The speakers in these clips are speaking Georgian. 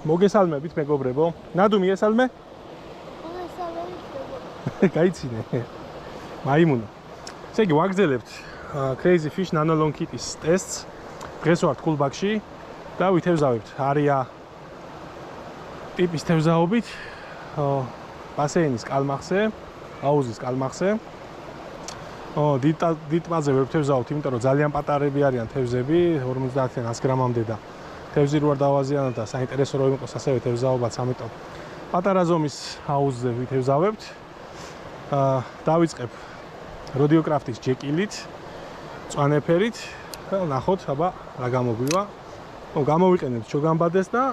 მოგესალმებით მეგობრებო. ნადუ მიესალმე? გაიცინე. მაიმუნო. ესე იგი ვაგრძელებთ Crazy Fish Nano Long Kit-ის ტესტს. დღეს ვართ კულბაქში და ვითევზავებთ არია ტიპის თევზაობით ბასეინის კალმახზე, აუზის კალმახზე. დიდ ტბაზე ვერ ვთევზავთ, იმიტომ რომ ძალიან პატარები არიან თევზები, 50-დან 100 გრამამდე და თევზი რო არ დავაზიანოთ და საინტერესო რო იყოს ასევე თევზაობაც, ამიტომ პატარა ზომის აუზზე ვითევზავებთ. დავიწყებ როდიოკრაფტის ჯეკილით, მწვანე ფერით და ნახოთ, აბა რა გამოგვივა. გამოვიყენებთ ჩოგამბადეს და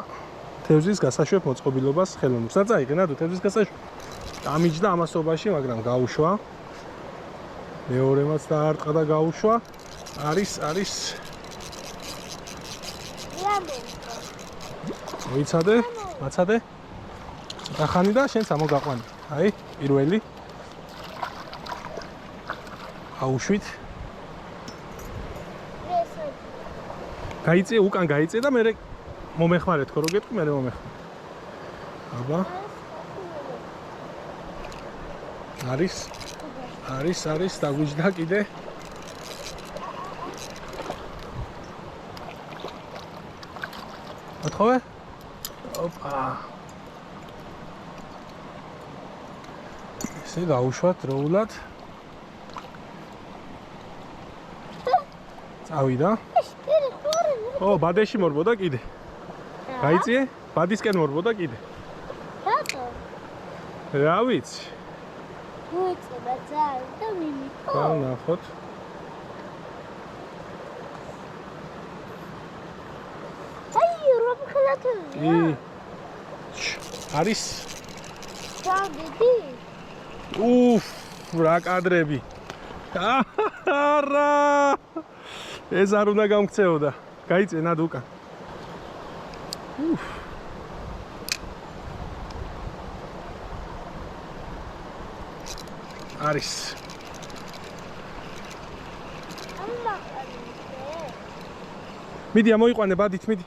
თევზის გასაშვებ მოწყობილობას ხელოვნურს. რა წაიღე ნადუ თევზის გასაშვებ? დამიჯდა ამასობაში, მაგრამ გაუშვა. მეორემაც დაარტყა და გაუშვა. არის მოიცადე, მაცადე. ცოტა ხანი და შენც ამოგაყვანი. აი, პირველი. აუშვით. გაიწე, უკან გაიწე და მე მომეხმარე თქო, რო გეტყვი, მე მომეხმარე. აბა. არის, დაგვიჯდა კიდე. მოთხოვე? ოპა. ესე გავუშვათ დროულად. წავიდა. ბადეში მორბოდა კიდე. გაიწიე? ბადისკენ მორბოდა კიდე. რატო? რა ვიცი. მოიწება ძალიან და მიმიქო. ნახოთ. აი, რა მხოლოდ. არის? დავდიდი. რა კადრები. არა! ეს არ უნდა გამქცეოდა. გაიწე ნადუ უკან. არის. მიდი ამოიყვანე ბადით, მიდი.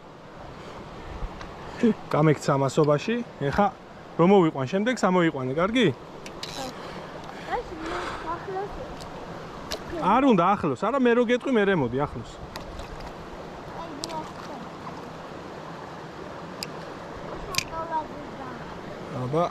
გამექცა მასობაში. ეხა რომ მოვიყვან შემდეგ სამოიყვანე, კარგი? არ უნდა ახლოს, არა მე რო გეტყვი მე მოდი ახლოს. აბა.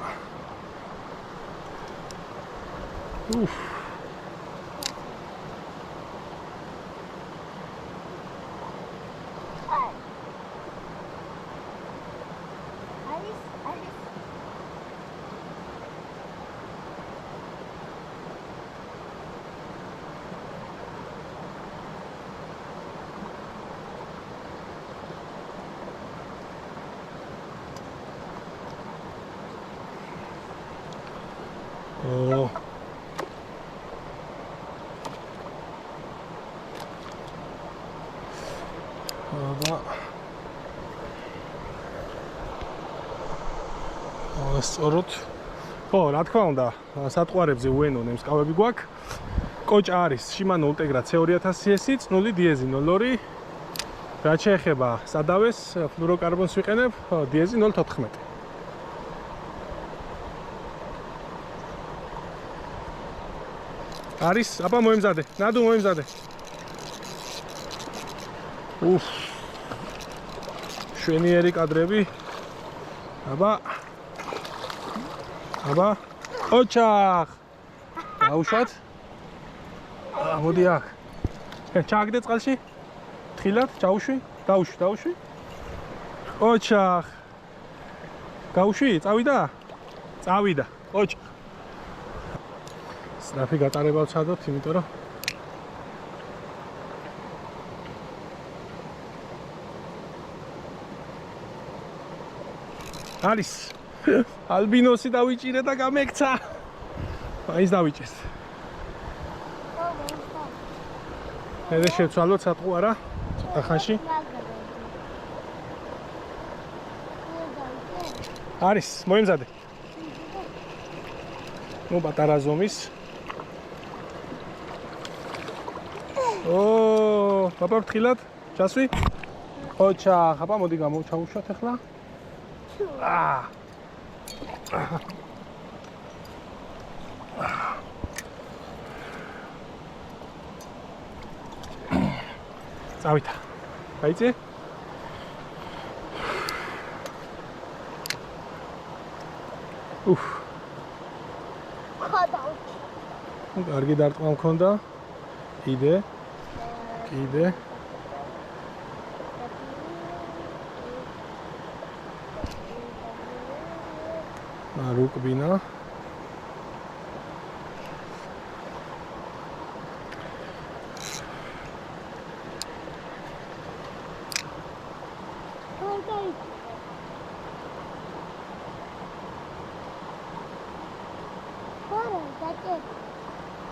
სწორად. რა თქმა უნდა, სატყვარებზე უენონე მსკავები გვაქვს. კოჭა არის Shimano Ultegra C2000S, წნული დიეზი 02. რაც შეეხება სადავეს, ფლუოროკარბონს ვიყენებ, დიეზი 0.14. არის, აბა მოემზადე. ნადუ მოემზადე. შვენიერი კადრები. აბა ოჩახ. გაუშვათ. მოდი აქ. ჩააგდე წყალში. თხილად ჩაუშვი, დაუშვი. ოჩახ. გაუშვი, წავიდა? წავიდა. ოჩახ. სწრაფი გატარება ვცადოთ, იმიტომ რომ არის ალბინოსი დავიჭირე და გამექცა. ის დავიჭეს. მე შევცვალოთ სატყუ არა? ახანში. არის, მოემზადე. პატარა ზომის. აბა ფრთხილად, ჩასვი. ოჩა, აბა მოდი ჩაუშვათ ახლა. ჩუ. წავითა. გაიწე? უფ. ხადავჭი. კარგი დარტყმა მქონდა. კიდე. კიდე. რუკბინა.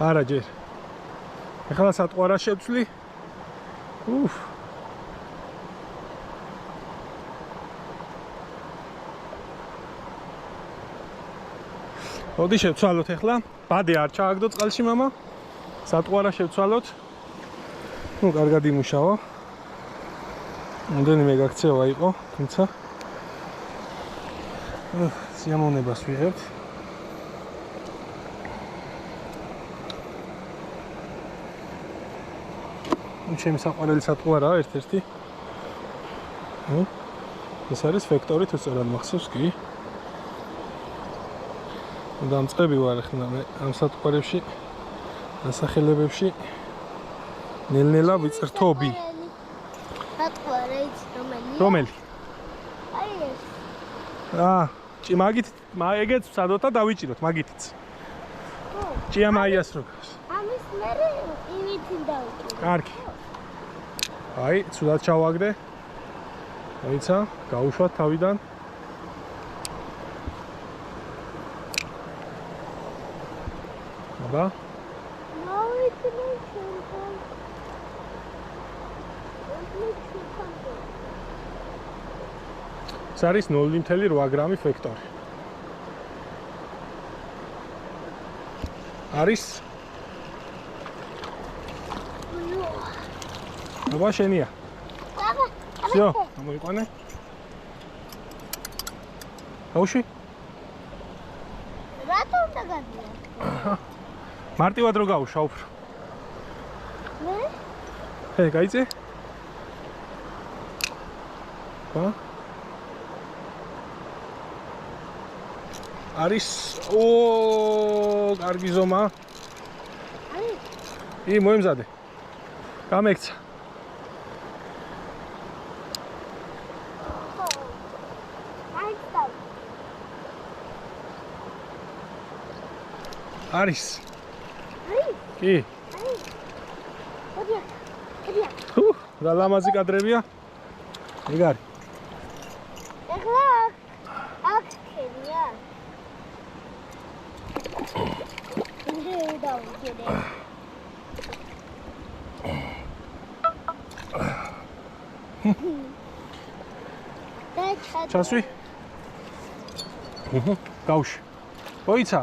არა ჯერ. ეხლა სატყვარა შევცვლი. უფ. მოდი შევცვალოთ ეხლა. ბადე არ ჩააგდო წყალში მამა. სატყვარა შევცვალოთ. ნუ კარგად იმუშავა. რამდენიმე გაქცევა იყო, თუმცა სიამოვნებას ვიღებთ. ჩემი საყვარელი სატყვარაა ერთ-ერთი. ეს არის ფექტორი, თუ სწორად მახსოვს კი. დამწყები ვარ ახლა მე ამ სატყვარებში, დასახელებებში. ნელ-ნელა ვიწრთობი. სატყვარი რომელი? რომელი? აი ეს. მაგით ეგეც ვსადოთ და დავიჭიროთ მაგითიც. ჭია მაიას რო გავს. ამის მერე იმითი დავიჭირო. კარგი. აი, ცუდად ჩავაგდე. აიცა, გაუშვათ თავიდან. აბა. მოვიწყდი ჩემთან. ეს არის 0.8 გრამი ფექტორი. არის? აბა შენია. всё, მოიყვანე. აუში? რატომ დაგადია? მარტივად რო გაუშვა უფრო. მე? გაიწე? არის კარგი ზომა. აი, მოემზადე. გამექცა. არის. კი. რა ლამაზი კადრებია. ეგარი. ეხლა აქ ხენია. ჩასვი. გაუში. მოიცა.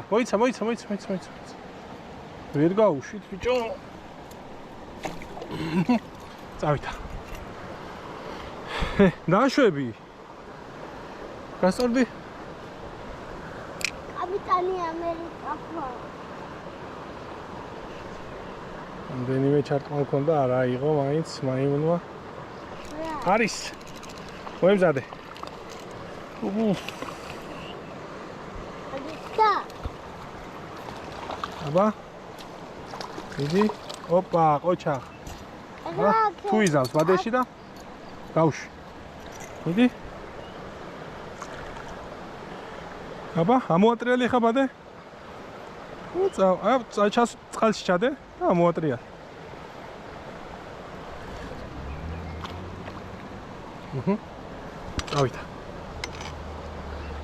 ვერ გაუშვით ბიჭო. წავითა. დაშვები. გასწორდი? კაპიტანი ამერიკა. რამდენიმე ჩარტყმა მქონდა, არა იყო მაინც მაიმუნმა. არის. მოემზადე. აბა. იდი. ოპა, ყოჩა. თუ იზავს ბადეში და გავუშვი. იდი. აბა, ამოატრიალი ხა ბადე? ჩას წყალში ჩადე და ამოატრიალი. წავითა.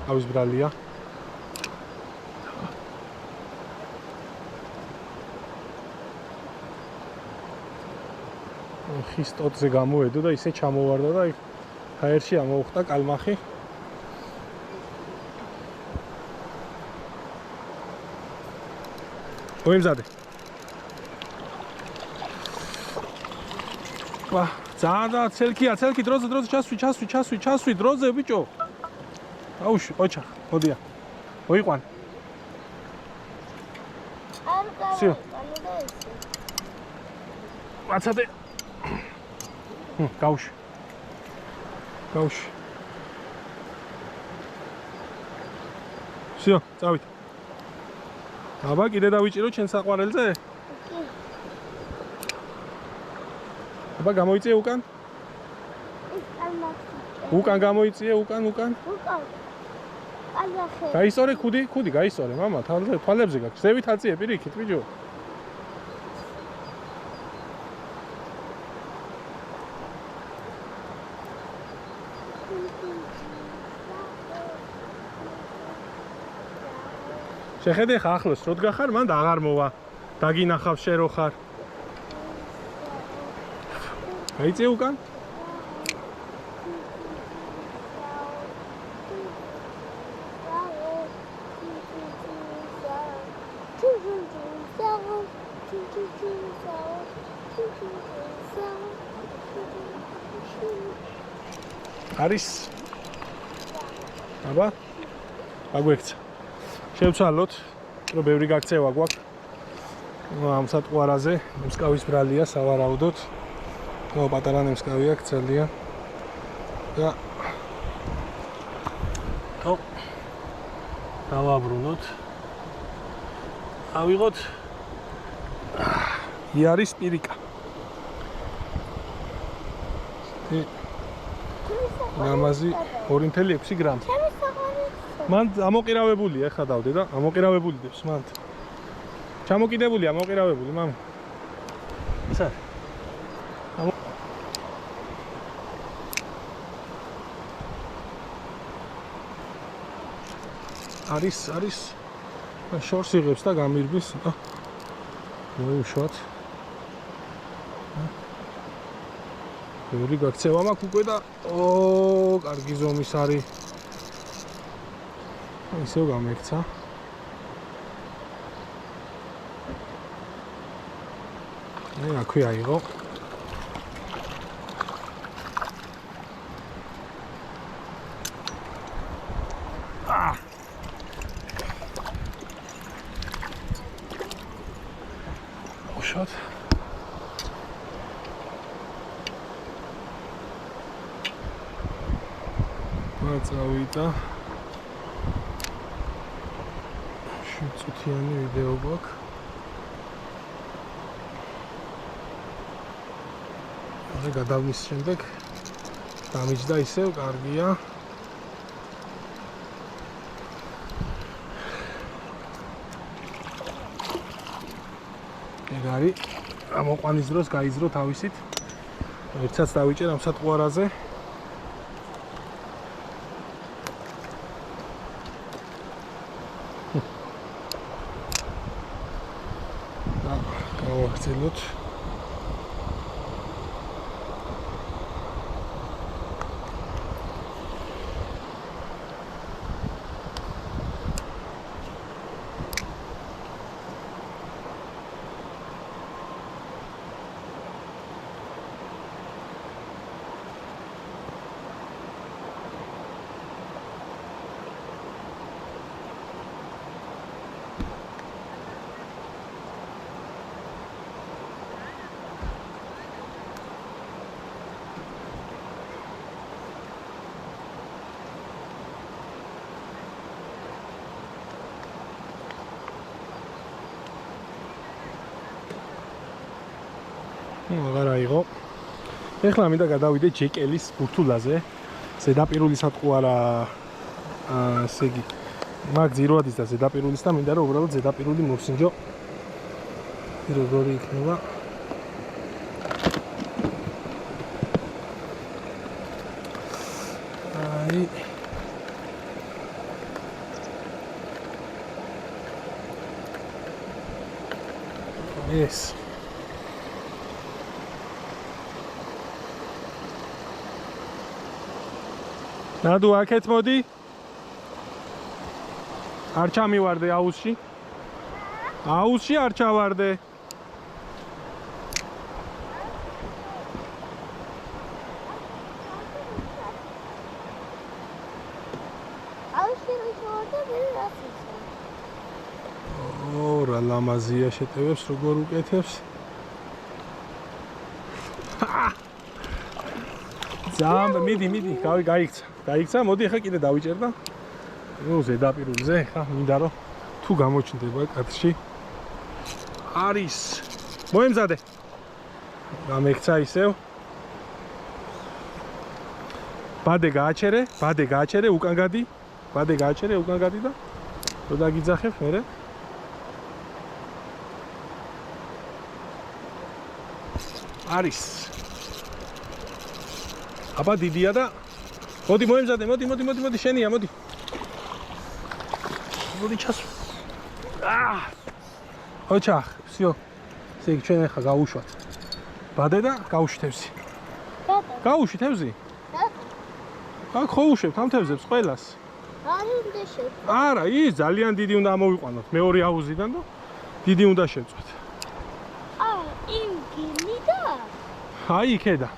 ავის ბრალია. ხის ტოტზე გამოვედო და ისე ჩამოვარდა და ჰაერში ამოუხტა კალმახი. მოიმზადე. ძალიან და ცელკი დროზე ჩასვი დროზე ბიჭო. აუში, ოჩახ, მოდია. მოიყვან. არ Всё. გავიყანო და ესე. მაცადე. გაუში. გაუში. всё, წავით. აბა, კიდე დავიჭირო ჩემ საყვარელზე? კი. აბა, გამოიწიე უკან? ის ალმასი. უკან გამოიწიე, უკან. უკან. ყაზახი. გაისწორე ხუდი, გაისწორე, მამა, თვალებზე გაქვს. ზევით აწიე პირიქით, ბიჭო. შეხედე ხა ახლოს, რო დგახარ, მან და აღარ მოვა. დაგინახავ შე რო ხარ. გაიწიე უკან? არის. აბა. აგვექცა. შევცვალოთ, რომ ბევრი გაქცევა გვაქვს. ამ სატყუარაზე მსკავის ბრალია სავარაუდოდ. პატარა ნემსკავი აქვს ძალიან. და დავაბრუნოთ. ავიღოთ იარის პირიკა. გამაზი 2.6 გრამი. ჩემი საყვარელი. მან ამოყირავებულია, ხა დავდე და ამოყირავებული დებს მან. ჩამოკიდებულია, ამოყირავებული, მამ. ის არის. არის. შორს იღებს და გამირბის. მოუშვათ. ბევრი გაქცევა მაქვს უკვე და კარგი ზომის არის. ისევ გამექცა. აქვე აიღო. მოუშვათ. წავიდა. შუცუთიანი ვიდეო გვაქვს. და გადავლის შემდეგ დამიჯდა ისევ კარგია. ეგარი ამოყვანის დროს გაიზრო თავისით. ერთსაც დავიჭერ ამ სატყუარაზე. გავახცელოთ. აღარ აიღო. ეხლა მინდა გადავიდე ჯეკელის ბურთულაზე. ზედაპირული სატყუარა ესე იგი მაგ ძიროადის და ზედაპირულის და მინდა რომ უბრალოდ ზედაპირული მოვსინჯო. როგორი იქნება? აი ეს ნადუ აქეთ მოდი. არ ჩამივარდე აუზში. აუზში არ ჩავარდე. და მე რაც ისა. რა ლამაზია შეტევებს როგორ უკეთებს. ზამ მიდი გაიქცა მოდი ახლა კიდე დავიჭერ და ზედაპირულზე ხა მინდა რომ თუ გამოჩნდება კადრში არის მოემზადე გამექცა ისევ ბადე გააჩერე უკან გადი და რო დაგიძახებ მერე არის აბა დიდია და მოდი მოემზადე მოდი შენია მოდი ჩას ოჩახ всё სიგ ჩვენ ახლა გავუშვათ ბადე და გავუშვით თევზი გავუშვით თევზი აქ ხო უშვებთ ამ თევზებს ყველას არა ის ძალიან დიდი უნდა ამოვიყვანოთ მეორე აუზიდან და დიდი უნდა შევწვათ იმ გიმიდა აი იქედა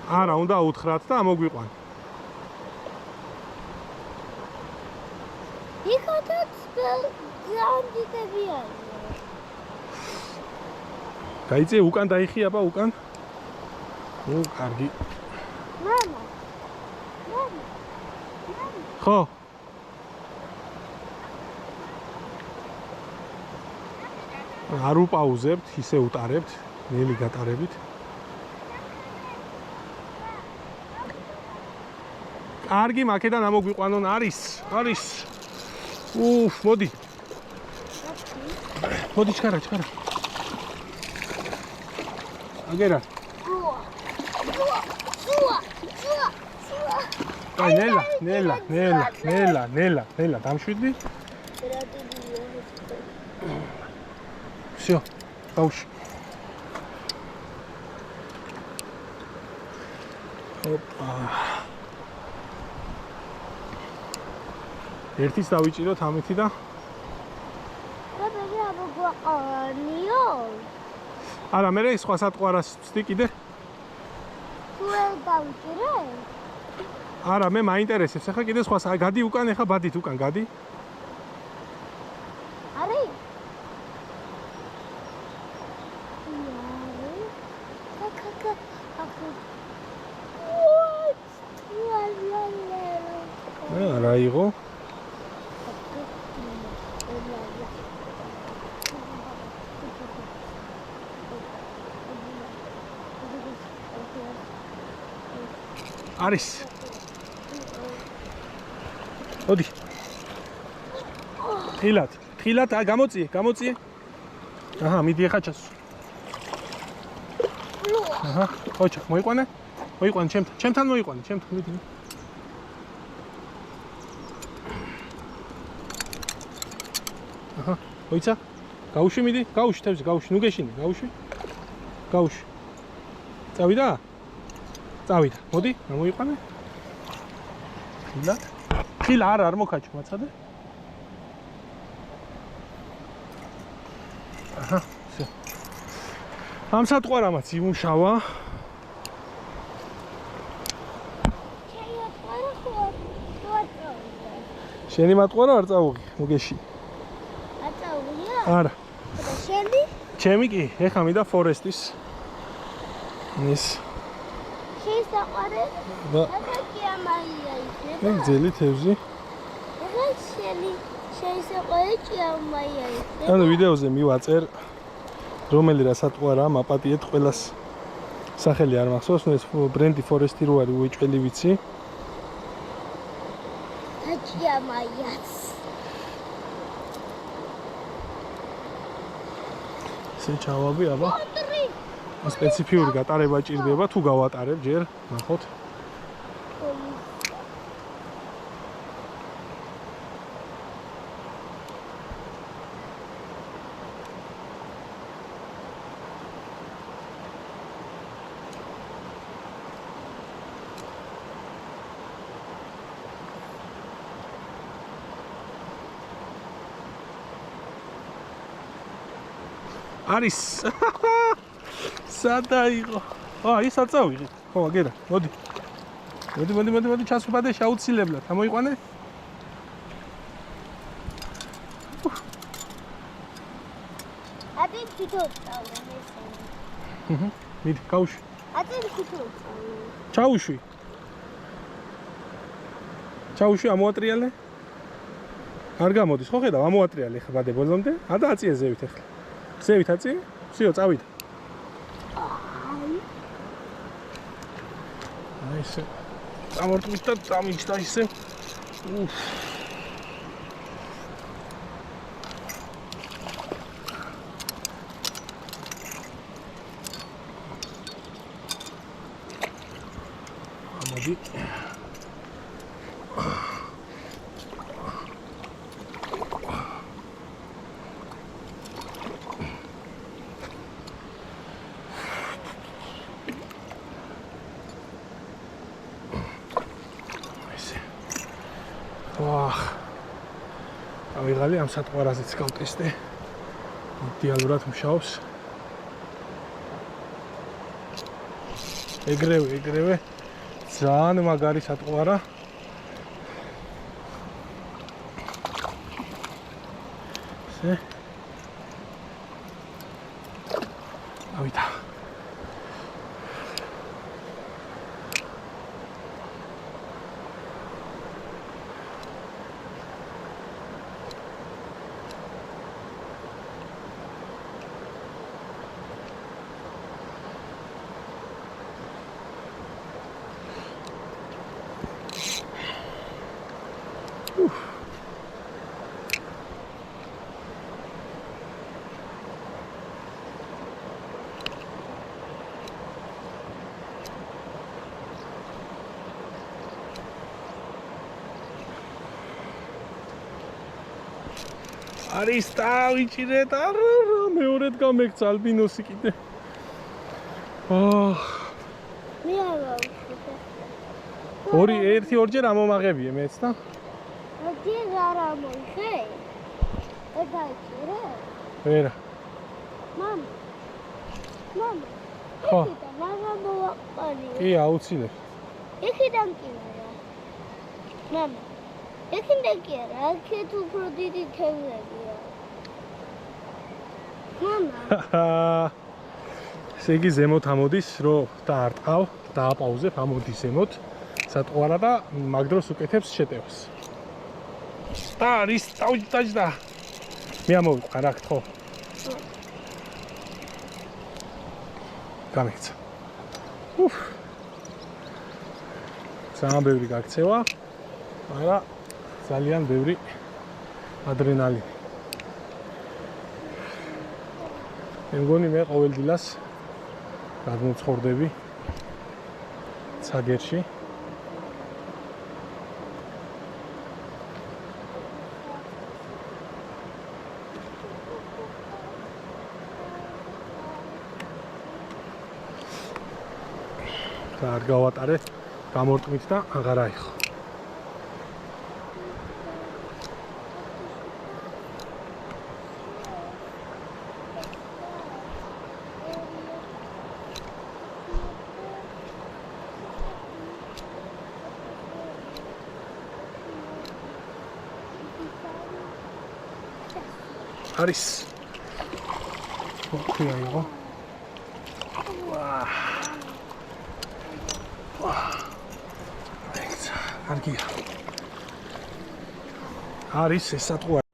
არა უნდა უთხრათ და ამოგვიყვან იქადაც გამდიდებიან გაიწე უკან დაიხიაბა უკან კარგი მამა ხო არ უპაუზებთ ისე უტარებთ ნელი გატარებით კარგი მაკედან ამოგვიყვანონ არის მოდი ჩქარა აგერა აი ნელა დამშვიდი всё გაუშვი ოპა ერთის დავიჭიროთ ამითი და მე ამოგვაყანიო არა მე სხვა სატყვარას ვწდი კიდე თუ დავიჭირე არა მე მაინტერესებს ახლა კიდე სხვა გადი უკან ახლა ბადით უკან გადი არის რა იყო არის მოდი ხილად გამოწიე აჰა მიდი ახლა ჩას აჰა ოჩა მოიყვანე ჩემთან მოიყვანე მიდი აჰა მოიცა გაუშვი მიდი გაუშვი თევზი გაუშვი ნუ გეშინე გაუშვი წავიდა მოდი გამოიყვანე ხილა არ მოკაჩ მაცადე აჰა всё ამ სატყვარამაც იმუშავა შენი მატყვარა არ წავუღი მოგეში არა შენი ჩემი კი ეხა მინდა ფორესტის ის შეისაყარე და აკაკი ამაია იქნება მე ძელი თევზი ეხლა შენი შეისაყარე ჭიამაია იქნება ანუ ვიდეოზე მივაწერ რომელი რა სატყვარა მაპატიეთ ყველას სახელი არ მახსოვს ეს ბრენდი ფორესტი რო არის უეჭველი ვიცი ჭიამაიაც ჩავაბი აბა სპეციფიური გატარება ჭირდება თუ გავატარებ ჯერ ნახოთ არის სადა იყო ის არ წავიღეთ. ხო, აგერა, მოდი. მოდი, ჩასვბადე შეუცილებლად. ამოიყვანე. ატენ თვითონ წავლენ ესე. მიდი, გაუშვი. ატენ თვითონ წავლენ. ჩაუშვი. ჩაუშვი ამოატრიალე. არ გამოდის, ხო ხედავ, ამოატრიალე ხა ბადე ბოლომდე. და აწიე ზევით ახლა. ზევით აწიე? всё, წავიდა. აი ესე. წამორტყმით და წამიჯდა ისე. უფ. ამოდი. ავიღალი ამ სატყვარაზეც გავტესტე. იდეალურად მუშაობს. ეგრევე ძალიან მაგარი სატყვარა. ესე. ავიდა. არის დავიჭირეთ, არა, მეორედ გამექცა ალბინოსი კიდე. მე არ ვაუშვებ. ორჯერ ამომაღებიე მეც და. მოდი არ ამოიღე. დაიჭირე? ვერა. მამა. ხო. მამა მოვაყარი. კი, აუცილებლად. იქიდან კი არა. მამა. იქიდან კი არა, აქეთ უფრო დიდი თევზებია. მამა. ესე იგი ზემოთ ამოდის, რომ დაარტყავ, დააპაუზებ, ამოდის ზემოთ. სატყვარა და მაგ დროს უკეთებს შეტევას. და არის დავიჭდა. მე ამოვიყვა რა ხო? გამექცა. ძალიან ბევრი გაქცევა. არა, ძალიან ბევრი ადრენალინი. მე მგონი მე ყოველ დილას გადმოცხოვრდები ცაგერში. და არ გავატარე გამორტყმით და აღარ აიხო. არის ოქია იყო. კარგია. არის ეს სატყვარი.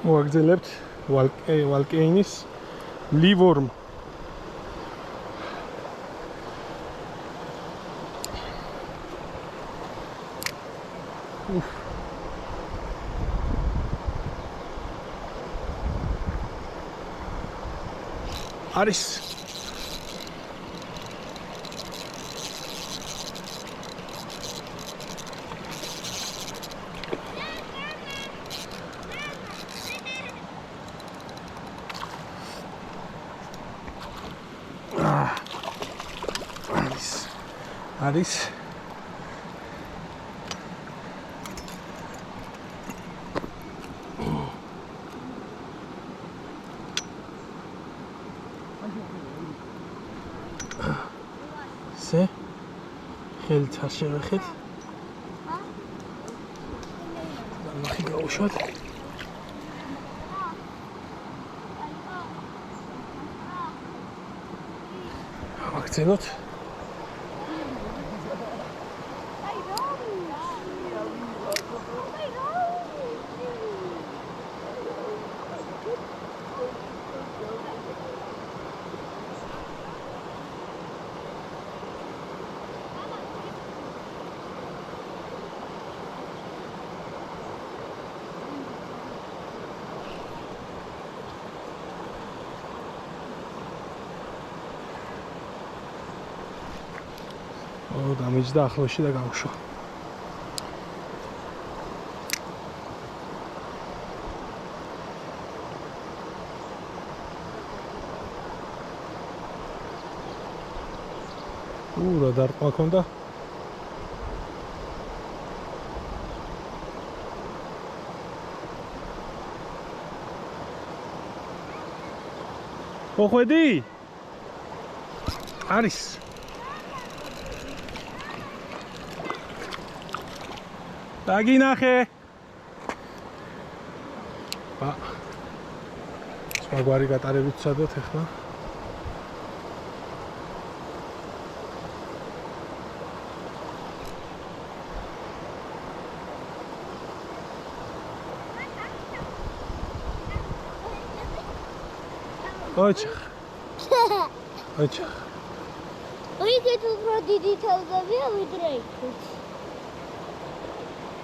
მოაგზელებთ ვალკეინის ლივორმ. არის არის ასე. ხელით არ შევეხეთ. ნახე გავუშვათ. ავაგრძელოთ. დამიჯდა ახლოში და გავუშვა. რა დარტყმა ქონდა? მოხვედი? არის. დაგინახე. სხვაგვარი გატარებით ვცადოთ ახლა. ოჩახ. ოჩახ. იქით უფრო დიდი თევზებია ვიდრე იქით.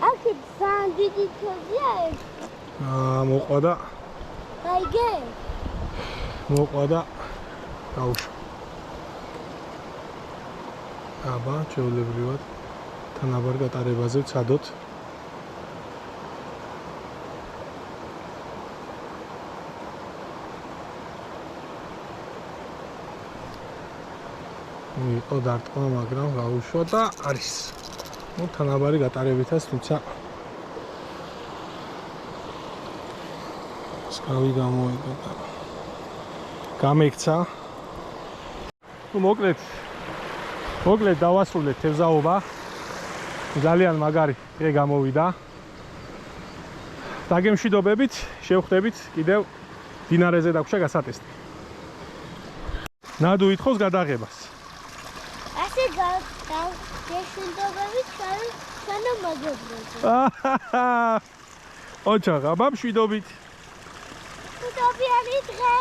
აქეთ ძალიან დიდი თევზია ეს. მოყვადა. გაიგე? მოყვადა. გავუშვა. აბა, ჩვეულებრივად თანაბარ გატარებაზე ვცადოთ. იყო დარტყმა, მაგრამ გავუშვა და არის. ნუ თანაბარი გატარებითაც, თუმცა სკავი გამოიგო და გამექცა. ნუ მოკლედ დავასრულეთ თევზაობა. ძალიან მაგარი დღე გამოვიდა. დაგემშვიდობებით, შევხვდებით კიდევ დინარეზე დაგვრჩა გასატესტი. ნადუ ითხოვს გადაღებას. ასე გეშვიდობებით ჩვენო მეგობრებო. ოჩახ, აბა მშვიდობით. მშვიდობიანი დღე.